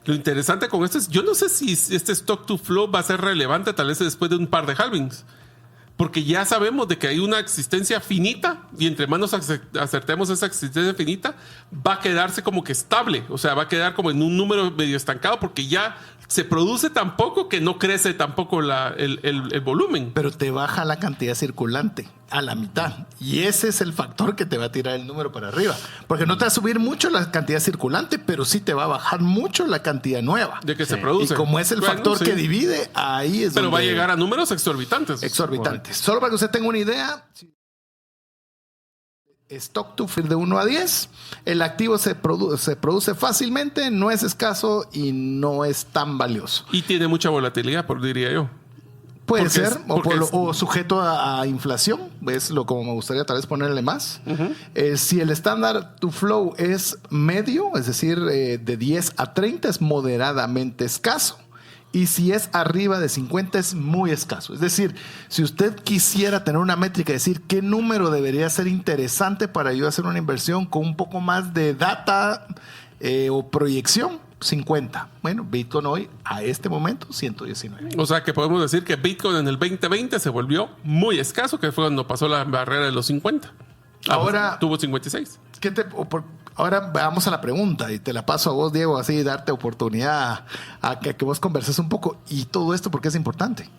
Lo interesante con esto es, yo no sé si este stock to flow va a ser relevante tal vez después de un par de halvings. Porque ya sabemos de que hay una existencia finita y entre más nos acertemos a esa existencia finita, va a quedarse como que estable. O sea, va a quedar como en un número medio estancado porque ya se produce tan poco que no crece tampoco el volumen. Pero te baja la cantidad circulante a la mitad. Y ese es el factor que te va a tirar el número para arriba. Porque no te va a subir mucho la cantidad circulante, pero sí te va a bajar mucho la cantidad nueva. De que se produce. Y como es el factor que divide, ahí es pero donde... va a llegar a números exorbitantes. Exorbitantes. Solo para que usted tenga una idea... Stock to flow de 1 a 10, el activo se produce fácilmente, no es escaso y no es tan valioso. Y tiene mucha volatilidad, diría yo. Puede ser, o sujeto a inflación, es lo como me gustaría tal vez ponerle más. Si el estándar to flow es medio, es decir, de 10 a 30 es moderadamente escaso. Y si es arriba de 50 es muy escaso. Es decir, si usted quisiera tener una métrica, decir qué número debería ser interesante para yo hacer una inversión con un poco más de data o proyección, 50. Bueno, Bitcoin hoy, a este momento, 119. O sea que podemos decir que Bitcoin en el 2020 se volvió muy escaso, que fue cuando pasó la barrera de los 50. Ahora tuvo 56. Ahora vamos a la pregunta y te la paso a vos, Diego, así darte oportunidad a que vos converses un poco. ¿Y todo esto por qué es importante?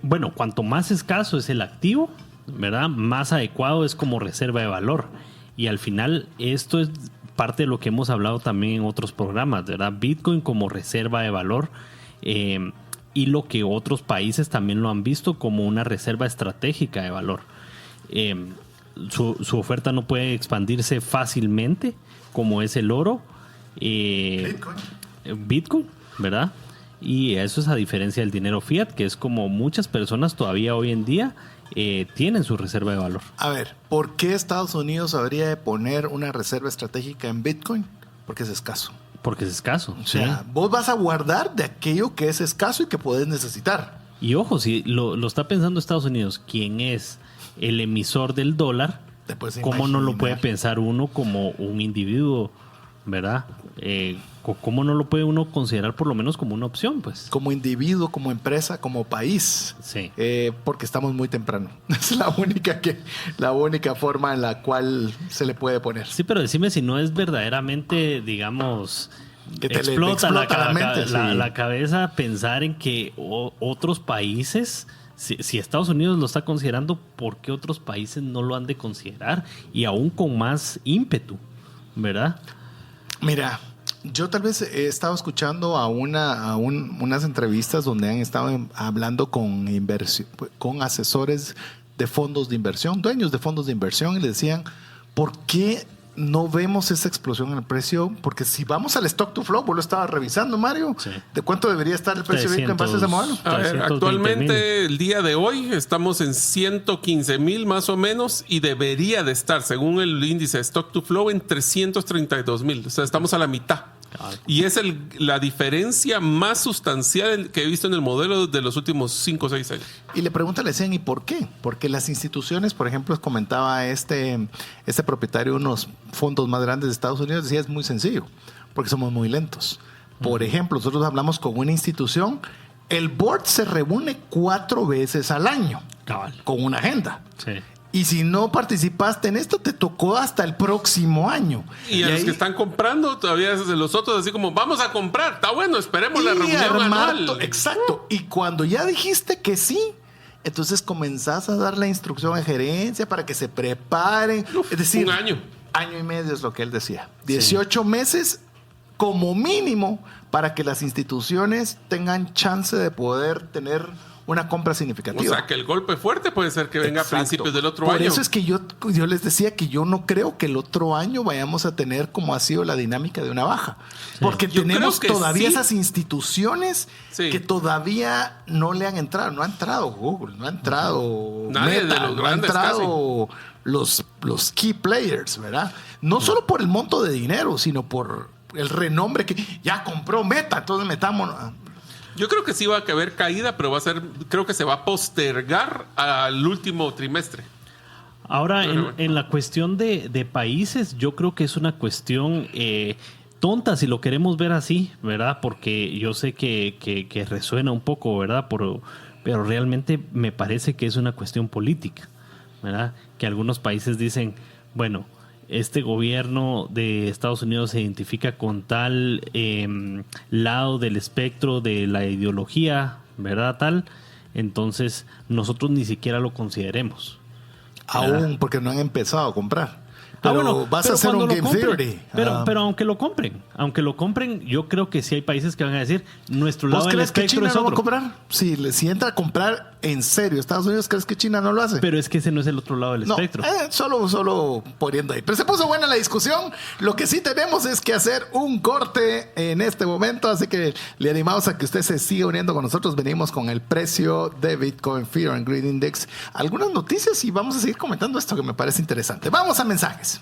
Bueno, cuanto más escaso es el activo, ¿verdad? Más adecuado es como reserva de valor. Y al final esto es parte de lo que hemos hablado también en otros programas, ¿verdad? Bitcoin como reserva de valor y lo que otros países también lo han visto como una reserva estratégica de valor. Su oferta no puede expandirse fácilmente como es el oro, Bitcoin, ¿verdad? Y eso es a diferencia del dinero fiat, que es como muchas personas todavía hoy en día tienen su reserva de valor. A ver, ¿por qué Estados Unidos habría de poner una reserva estratégica en Bitcoin? Porque es escaso. Porque es escaso. O sea, vos vas a guardar de aquello que es escaso y que podés necesitar. Y ojo, si lo está pensando Estados Unidos, ¿quién es el emisor del dólar? ¿Cómo no lo puede pensar uno como un individuo, verdad? ¿Cómo no lo puede uno considerar por lo menos como una opción, pues? Como individuo, como empresa, como país. Sí. Porque estamos muy temprano. Es la única forma en la cual se le puede poner. Sí, pero decime si no es verdaderamente, digamos, que te explota la mente, la cabeza pensar en que otros países... Si Estados Unidos lo está considerando, ¿por qué otros países no lo han de considerar? Y aún con más ímpetu, ¿verdad? Mira, yo tal vez he estado escuchando unas entrevistas donde han estado hablando con asesores de fondos de inversión, dueños de fondos de inversión, y le decían, ¿por qué no vemos esa explosión en el precio? Porque si vamos al stock to flow, vos lo estabas revisando, Mario, sí. ¿De cuánto debería estar el precio de Bitcoin en base a ese modelo? A ver, actualmente, el día de hoy, estamos en 115,000 más o menos y debería de estar, según el índice stock to flow, en 332,000. O sea, estamos a la mitad. Y es la diferencia más sustancial que he visto en el modelo de los últimos 5 o 6 años. Y le decían, ¿y por qué? Porque las instituciones, por ejemplo, comentaba este propietario de unos fondos más grandes de Estados Unidos, decía, es muy sencillo, porque somos muy lentos. Por ejemplo, nosotros hablamos con una institución, el board se reúne 4 veces al año, con una agenda. Sí. Y si no participaste en esto, te tocó hasta el próximo año. Y a los que están comprando, todavía los otros así como, vamos a comprar, está bueno, esperemos la reunión anual. Exacto. Y cuando ya dijiste que sí, entonces comenzás a dar la instrucción a gerencia para que se preparen. Es decir, un año. Año y medio es lo que él decía. 18 meses como mínimo para que las instituciones tengan chance de poder tener una compra significativa. O sea, que el golpe fuerte puede ser que venga Exacto. a principios del otro año. Por eso es que yo les decía que yo no creo que el otro año vayamos a tener como ha sido la dinámica de una baja. Porque Yo tenemos creo que todavía sí. esas instituciones que todavía no le han entrado. No ha entrado Google, no ha entrado Nadie Meta, de los no grandes, ha entrado los key players, ¿verdad? No solo por el monto de dinero, sino por el renombre que ya compró Meta, entonces metámonos. Yo creo que sí va a haber caída, pero creo que se va a postergar al último trimestre. Ahora, en la cuestión de países, yo creo que es una cuestión tonta, si lo queremos ver así, ¿verdad? Porque yo sé que resuena un poco, ¿verdad? Pero realmente me parece que es una cuestión política, ¿verdad? Que algunos países dicen, bueno, este gobierno de Estados Unidos se identifica con tal lado del espectro de la ideología, ¿verdad? Tal, entonces nosotros ni siquiera lo consideremos. Aún porque no han empezado a comprar. Pero vas a hacer un Game Theory. Pero aunque lo compren, yo creo que sí hay países que van a decir, nuestro lado del crees que espectro China es no va otro. a comprar? Si entra a comprar en serio Estados Unidos, ¿crees que China no lo hace? Pero es que ese no es el otro lado del No, espectro. solo poniendo ahí. Pero se puso buena la discusión. Lo que sí tenemos es que hacer un corte en este momento, así que le animamos a que usted se siga uniendo con nosotros. Venimos con el precio de Bitcoin Fear and Greed Index, algunas noticias y vamos a seguir comentando esto que me parece interesante. Vamos a mensajes.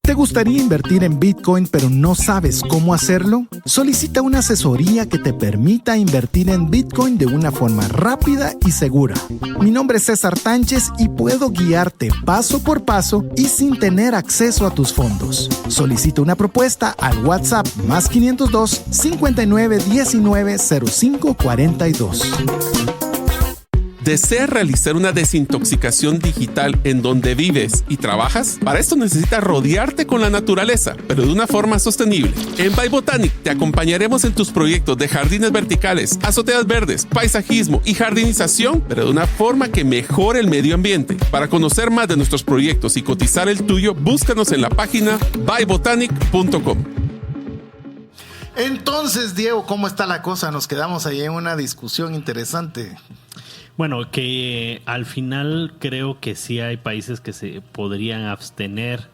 ¿Te gustaría invertir en Bitcoin pero no sabes cómo hacerlo? Solicita una asesoría que te permita invertir en Bitcoin de una forma rápida y segura. Mi nombre es César Tánchez y puedo guiarte paso por paso y sin tener acceso a tus fondos. Solicita una propuesta al WhatsApp más 502 59 19 05 42. ¿Deseas realizar una desintoxicación digital en donde vives y trabajas? Para esto necesitas rodearte con la naturaleza, pero de una forma sostenible. En By Botanic te acompañaremos en tus proyectos de jardines verticales, azoteas verdes, paisajismo y jardinización, pero de una forma que mejore el medio ambiente. Para conocer más de nuestros proyectos y cotizar el tuyo, búscanos en la página bybotanic.com. Entonces, Diego, ¿cómo está la cosa? Nos quedamos ahí en una discusión interesante. Bueno, que al final creo que sí hay países que se podrían abstener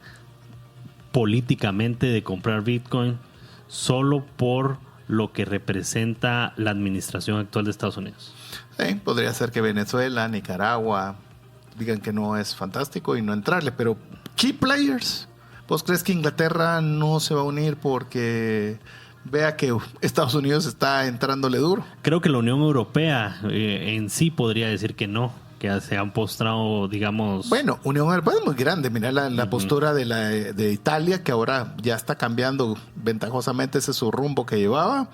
políticamente de comprar Bitcoin solo por lo que representa la administración actual de Estados Unidos. Sí, podría ser que Venezuela, Nicaragua digan que no es fantástico y no entrarle, pero key players, ¿vos crees que Inglaterra no se va a unir porque vea que Estados Unidos está entrándole duro? Creo que la Unión Europea en sí podría decir que no, que se han postrado, digamos... Bueno, Unión Europea es muy grande. Mira la postura de Italia, que ahora ya está cambiando ventajosamente ese su rumbo que llevaba.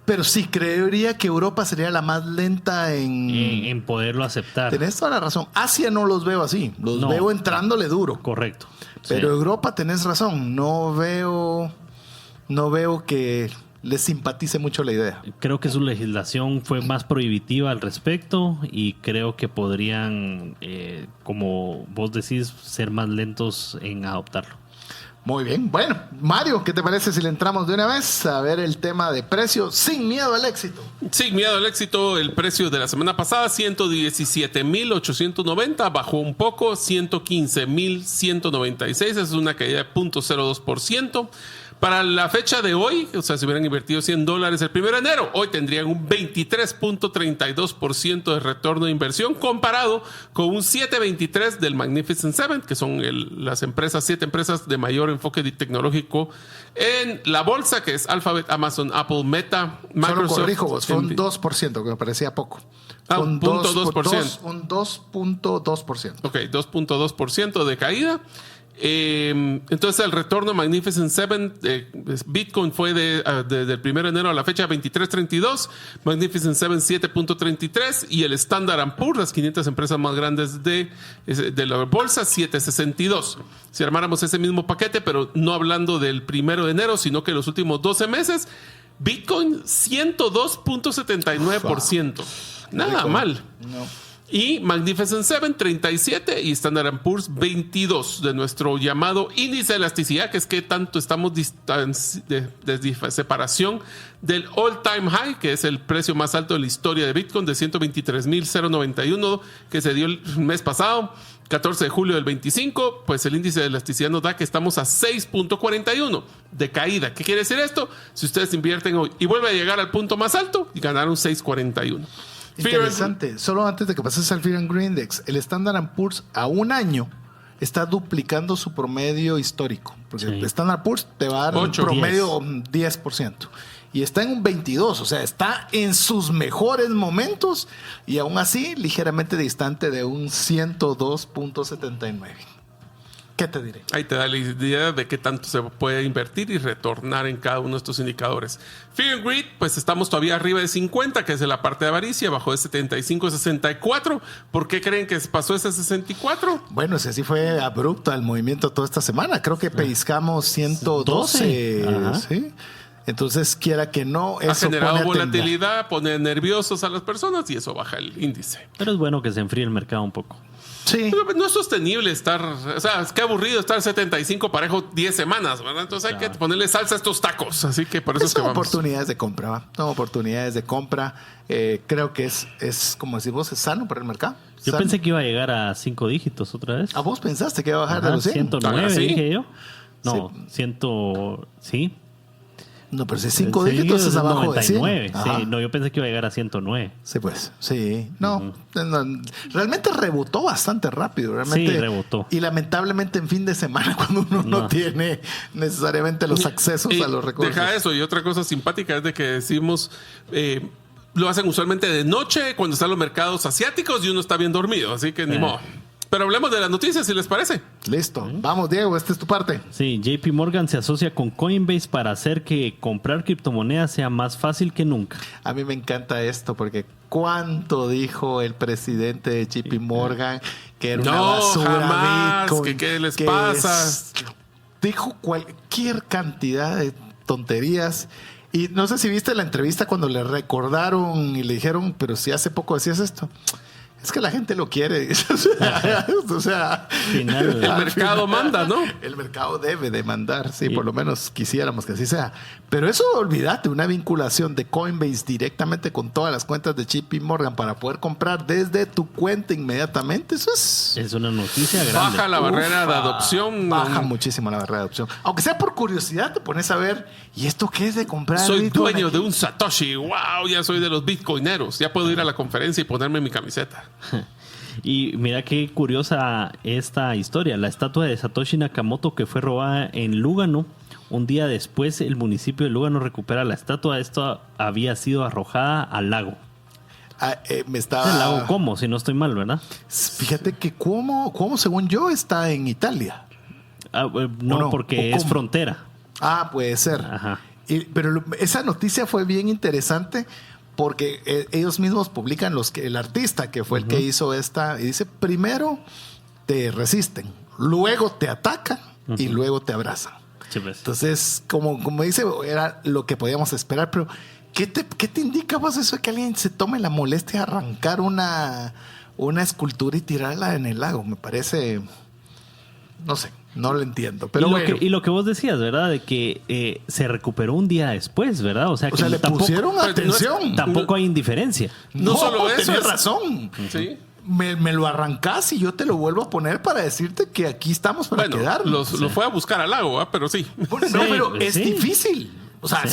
Pero sí, creería que Europa sería la más lenta en poderlo aceptar. Tenés toda la razón. Asia no los veo así. Los veo entrándole duro. Correcto. Pero sí. Europa tenés razón. No veo que les simpatice mucho la idea. Creo que su legislación fue más prohibitiva al respecto y creo que podrían, como vos decís, ser más lentos en adoptarlo. Muy bien. Bueno, Mario, ¿qué te parece si le entramos de una vez a ver el tema de precio sin miedo al éxito? Sin miedo al éxito, el precio de la semana pasada, 117,890, bajó un poco, 115,196, es una caída de 0.02%. Para la fecha de hoy, o sea, si hubieran invertido $100 el 1 de enero, hoy tendrían un 23.32% de retorno de inversión comparado con un 7.23% del Magnificent Seven, que son las 7 empresas de mayor enfoque tecnológico en la bolsa, que es Alphabet, Amazon, Apple, Meta, Microsoft. Solo corrijo vos, fue un 2%, que me parecía poco. Un 2%. Un 2.2%. Ok, 2.2% de caída. Entonces el retorno Magnificent Seven, Bitcoin fue del 1 de enero a la fecha 23.32, Magnificent Seven 7.33 y el Standard & Poor's, las 500 empresas más grandes de la bolsa, 7.62. Si armáramos ese mismo paquete, pero no hablando del 1 de enero, sino que los últimos 12 meses, Bitcoin 102.79%. Nada mal. No. Y Magnificent Seven 37 y Standard & Poor's 22 de nuestro llamado índice de elasticidad, que es que tanto estamos de separación del all time high, que es el precio más alto de la historia de Bitcoin, de 123,091 que se dio el mes pasado, 14 de julio del 25. Pues el índice de elasticidad nos da que estamos a 6.41 de caída. ¿Qué quiere decir esto? Si ustedes invierten hoy y vuelve a llegar al punto más alto, y ganaron 6.41. Interesante. Solo antes de que pases al Fear and Greed Index, el Standard & Poor's a un año está duplicando su promedio histórico. Porque el Standard & Poor's te va a dar un promedio 10%. Y está en un 22, o sea, está en sus mejores momentos y aún así ligeramente distante de un 102.79. ¿Qué te diré? Ahí te da la idea de qué tanto se puede invertir y retornar en cada uno de estos indicadores. Fear and Greed, pues estamos todavía arriba de 50, que es de la parte de avaricia, bajo de 75 a 64. ¿Por qué creen que pasó ese 64? Bueno, ese sí fue abrupto el movimiento toda esta semana. Creo que pellizcamos 112. ¿Sí? Entonces, quiera que no, eso ha generado volatilidad, pone nerviosos a las personas y eso baja el índice. Pero es bueno que se enfríe el mercado un poco. Sí. No es sostenible estar, o sea, es que aburrido estar 75 parejo 10 semanas, ¿verdad? Entonces hay que ponerle salsa a estos tacos, así que por eso es que vamos. Oportunidades de compra, ¿va? Son oportunidades de compra. Creo que es como decir vos, es sano para el mercado. Yo pensé que iba a llegar a 5 dígitos otra vez. ¿A vos pensaste que iba a bajar de los 100? 109, ¿Sí? dije yo. No, sí. Sí. No, pero si 5 dígitos es abajo 99, de 100. Sí, no, yo pensé que iba a llegar a 109. Sí, pues, sí. No, realmente rebotó bastante rápido. Realmente, sí, rebotó. Y lamentablemente en fin de semana, cuando uno no tiene necesariamente los accesos a los recursos. Deja eso. Y otra cosa simpática es de que decimos... lo hacen usualmente de noche cuando están los mercados asiáticos y uno está bien dormido. Así que ni modo. Pero hablemos de las noticias, si les parece. Listo. Vamos, Diego, esta es tu parte. Sí, JP Morgan se asocia con Coinbase para hacer que comprar criptomonedas sea más fácil que nunca. A mí me encanta esto porque cuánto dijo el presidente de JP Morgan que era una basura jamás, Bitcoin, ¿qué les pasa? Dijo cualquier cantidad de tonterías. Y no sé si viste la entrevista cuando le recordaron y le dijeron, pero si hace poco decías esto. Es que la gente lo quiere. O sea, el mercado manda, ¿no? El mercado debe de mandar, sí, por lo menos quisiéramos que así sea. Pero eso, olvídate, una vinculación de Coinbase directamente con todas las cuentas de JP Morgan para poder comprar desde tu cuenta inmediatamente, eso es una noticia grande. Baja la barrera de adopción. Baja muchísimo la barrera de adopción. Aunque sea por curiosidad, te pones a ver, ¿y esto qué es de comprar? Soy Bitcoin dueño aquí? de un Satoshi. ¡Wow! Ya soy de los bitcoineros. Ya puedo ir a la conferencia y ponerme mi camiseta. Y mira qué curiosa esta historia. La estatua de Satoshi Nakamoto que fue robada en Lugano. Un día después el municipio de Lugano recupera la estatua. Esto había sido arrojada al lago. Me estaba... ¿El lago Como? Si no estoy mal, ¿verdad? Fíjate que Como según yo está en Italia. No, porque es frontera. Puede ser. Ajá. Pero esa noticia fue bien interesante porque ellos mismos publican el artista que fue el que hizo esta, y dice, primero te resisten, luego te atacan y luego te abrazan. Sí, pues. Entonces, como dice, era lo que podíamos esperar, pero ¿qué te indica vos eso de que alguien se tome la molestia de arrancar una escultura y tirarla en el lago? Me parece, no sé. No lo entiendo, pero y lo que vos decías, ¿verdad? De que se recuperó un día después, ¿verdad? O sea, que le pusieron atención. Tampoco hay indiferencia. No solo eso. Tienes razón. Sí. Me lo arrancás y yo te lo vuelvo a poner para decirte que aquí estamos para quedarnos. Lo fue a buscar al lago, pero sí. Pero es difícil. O sea,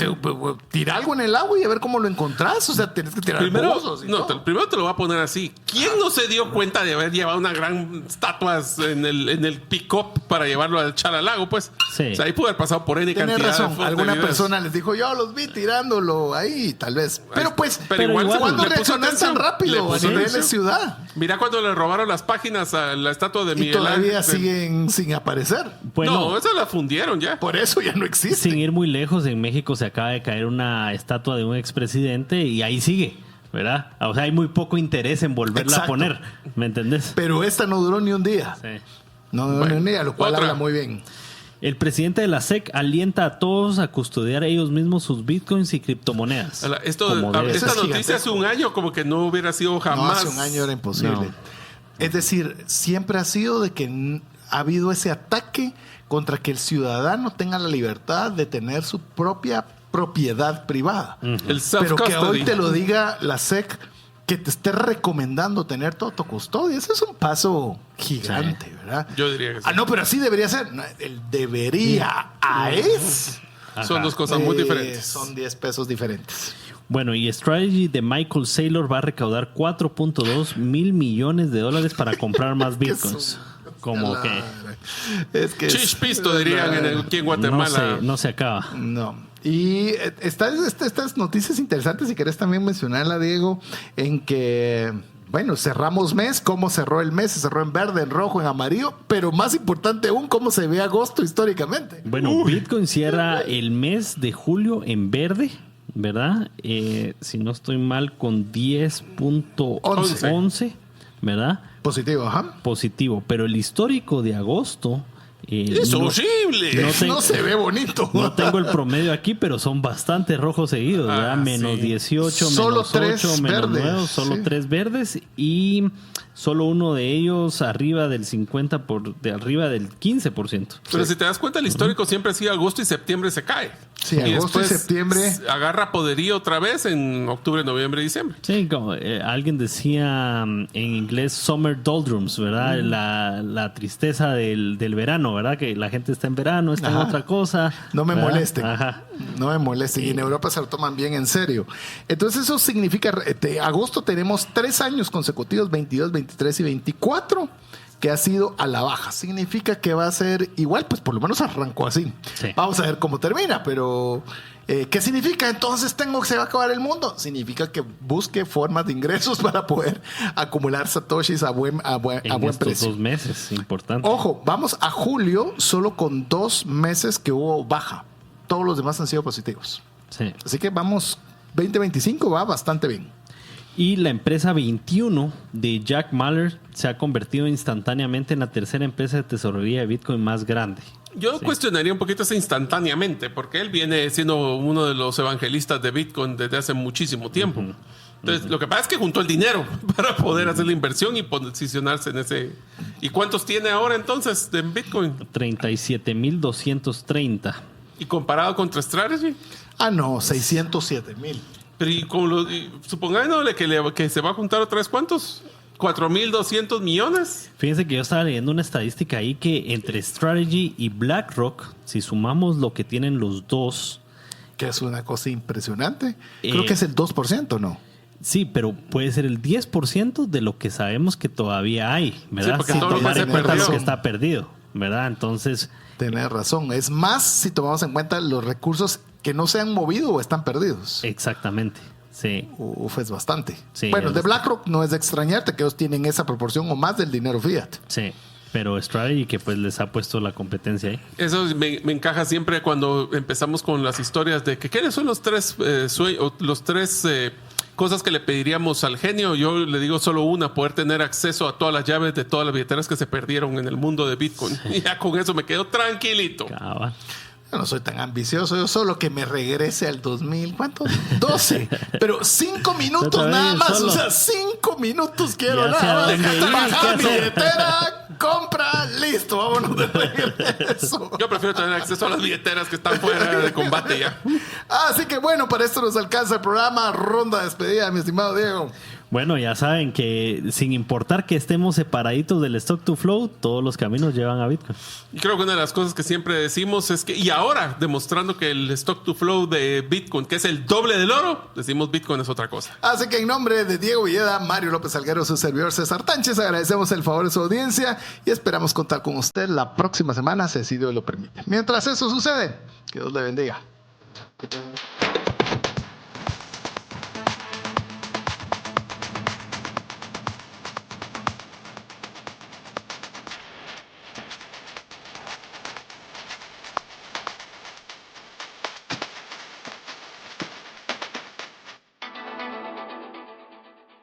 tira algo en el agua y a ver cómo lo encontrás. O sea, tienes que tirar pozos. Primero te lo voy a poner así. ¿Quién no se dio cuenta de haber llevado una gran estatua en el pick-up para llevarlo a echar al lago? Pues, sí. O sea, ahí pudo haber pasado por N Tienes cantidad razón. de Alguna videos. persona les dijo, yo los vi tirándolo ahí, tal vez. Pero igual ¿cuándo le puso reaccionás tan atención? rápido a nivel de ciudad? Mira cuando le robaron las páginas a la estatua de Y Miguel todavía Ángel. siguen sin aparecer. Bueno, No, esa la fundieron ya. Por eso ya no existe. sin ir muy lejos, en México se acaba de caer una estatua de un expresidente y ahí sigue, ¿verdad? O sea, hay muy poco interés en volverla a poner, ¿me entendés? Pero esta no duró ni un día. Sí. No duró ni un día, lo cual otra. habla muy bien. El presidente de la SEC alienta a todos a custodiar ellos mismos sus bitcoins y criptomonedas. Esta noticia hace un año como que no hubiera sido jamás. No, hace un año era imposible. No. Es decir, siempre ha sido de que ha habido ese ataque contra que el ciudadano tenga la libertad de tener su propia propiedad privada. El Pero self-custody. que hoy te lo diga la SEC, que te esté recomendando tener todo tu custodia. Eso es un paso gigante, ¿verdad? Yo diría que sí. No, pero así debería ser. No, el debería a es. Son dos cosas muy diferentes. Son 10 pesos diferentes. Bueno, y Strategy de Michael Saylor va a recaudar $4.2 mil millones para comprar más bitcoins. Como que es que chispisto dirían aquí en Guatemala. no se acaba. No. Y estas noticias interesantes, si querés también mencionarla, Diego, en que, bueno, cerramos mes, cómo cerró el mes, se cerró en verde, en rojo, en amarillo, pero más importante aún, cómo se ve agosto históricamente. Bueno, Bitcoin cierra el mes de julio en verde, ¿verdad? Si no estoy mal, con 10.11, ¿verdad? Positivo, ajá. Positivo, pero el histórico de agosto... ¡Es horrible! No se ve bonito. No tengo el promedio aquí, pero son bastante rojos seguidos, ¿verdad? Menos 18, solo menos 8, menos verdes, 9, solo 3 verdes y solo uno de ellos arriba del 15%. Pero si te das cuenta, el histórico siempre ha sido agosto y septiembre se cae. Sí, agosto y septiembre. Agarra poderío otra vez en octubre, noviembre y diciembre. Sí, como alguien decía en inglés summer doldrums, ¿verdad? La tristeza del verano, ¿verdad? Que la gente está en verano, está en otra cosa. No me ¿verdad? molesten. Ajá. No me molesten. Y en Europa se lo toman bien en serio. Entonces eso significa, agosto tenemos 3 años consecutivos, 22, 23 y 24, que ha sido a la baja. Significa que va a ser igual, pues por lo menos arrancó así. Sí. Vamos a ver cómo termina, pero ¿qué significa? Entonces se va a acabar el mundo. Significa que busque formas de ingresos para poder acumular satoshis a buen precio. 2 meses, importante. Ojo, vamos a julio solo con 2 meses que hubo baja. Todos los demás han sido positivos. Sí. Así que vamos, 2025 va bastante bien. Y la empresa 21 de Jack Mallers se ha convertido instantáneamente en la tercera empresa de tesorería de Bitcoin más grande. Yo cuestionaría un poquito ese instantáneamente, porque él viene siendo uno de los evangelistas de Bitcoin desde hace muchísimo tiempo. Entonces, lo que pasa es que juntó el dinero para poder hacer la inversión y posicionarse en ese. ¿Y cuántos tiene ahora entonces de Bitcoin? 37,230. ¿Y comparado contra Strategy? No, 607,000. Pero supongámosle que se va a juntar otra vez, ¿cuántos? 4,200 millones. Fíjense que yo estaba leyendo una estadística ahí que entre Strategy y BlackRock, si sumamos lo que tienen los dos, Que es una cosa impresionante. Creo que es el 2%, ¿no? sí, pero puede ser el 10% de lo que sabemos que todavía hay, ¿verdad? Sí, porque Sin todo lo que tomar se en cuenta perdió. lo que está perdido, ¿verdad? Entonces, Tenés razón. Es más si tomamos en cuenta los recursos que no se han movido o están perdidos. exactamente, sí. Uf, es bastante. Sí, bueno, es de BlackRock no es de extrañarte que ellos tienen esa proporción o más del dinero fiat. Sí, pero Strategy que pues les ha puesto la competencia ahí. Eso me encaja siempre cuando empezamos con las historias de que ¿quiénes son los tres cosas que le pediríamos al genio? Yo le digo solo una: poder tener acceso a todas las llaves de todas las billeteras que se perdieron en el mundo de Bitcoin. Y ya con eso me quedo tranquilito. Cabal. Yo no soy tan ambicioso, yo solo que me regrese al 2000, ¿cuánto? 12. Pero 5 minutos Otra vez, nada más, solo. o sea, 5 minutos quiero Ya sea nada más. dónde ir, Bajar ¿qué hacer? billetera, compra, listo, vámonos de regreso. Yo prefiero tener acceso a las billeteras que están fuera de combate ya. Así que bueno, para esto nos alcanza el programa. Ronda de despedida, mi estimado Diego. Bueno, ya saben que sin importar que estemos separaditos del stock to flow, todos los caminos llevan a Bitcoin. Y creo que una de las cosas que siempre decimos es que, y ahora demostrando que el stock to flow de Bitcoin, que es el doble del oro, decimos Bitcoin es otra cosa. Así que en nombre de Diego Villeda, Mario López Alguero, su servidor César Tánchez, agradecemos el favor de su audiencia y esperamos contar con usted la próxima semana, si así Dios lo permite. Mientras eso sucede, que Dios le bendiga.